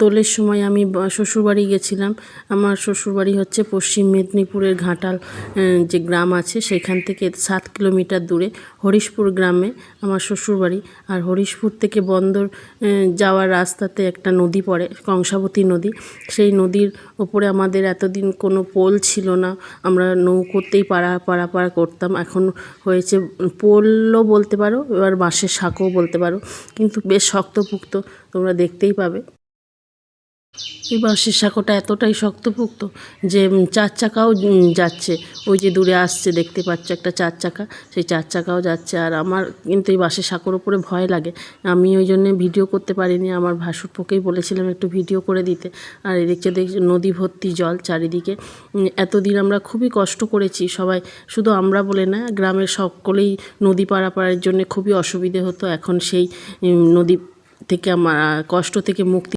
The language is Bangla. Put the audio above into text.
দোলের সময় আমি শ্বশুরবাড়ি গেছিলাম। আমার শ্বশুরবাড়ি হচ্ছে পশ্চিম মেদিনীপুরের ঘাটাল যে গ্রাম আছে সেখান থেকে 7 কিলোমিটার দূরে হরিশপুর গ্রামে আমার শ্বশুরবাড়ি। আর হরিশপুর থেকে বন্দর যাওয়ার রাস্তাতে একটা নদী পড়ে, কংসাবতী নদী। সেই নদীর ওপরে আমাদের এতদিন কোনো পোল ছিল না, আমরা নৌকোতেই পারাপার করতাম। এখন হয়েছে পোলও বলতে পারো, এবার বাঁশের সাঁকোও বলতে পারো, কিন্তু বেশ শক্তপোক্ত, তোমরা দেখতেই পাবে। এই বাঁশের সাঁকোটা এতটাই শক্তপোক্ত যে 4 চাকাও যাচ্ছে। ওই যে দূরে আসছে দেখতে পাচ্ছ একটা 4 চাকা, সেই 4 চাকাও যাচ্ছে। আর আমার কিন্তু এই বাঁশের সাঁকোর ওপরে ভয় লাগে, আমি ওই জন্যে ভিডিও করতে পারিনি। আমার ভাসুরপোকেই বলেছিলাম একটু ভিডিও করে দিতে। আর এদিকে দেখছি নদী ভর্তি জল চারিদিকে। এতদিন আমরা খুবই কষ্ট করেছি সবাই, শুধু আমরা বলে না, গ্রামের সকলেই নদী পারাপারের জন্য খুবই অসুবিধে হতো। এখন সেই নদী থেকে কষ্ট থেকে মুক্তি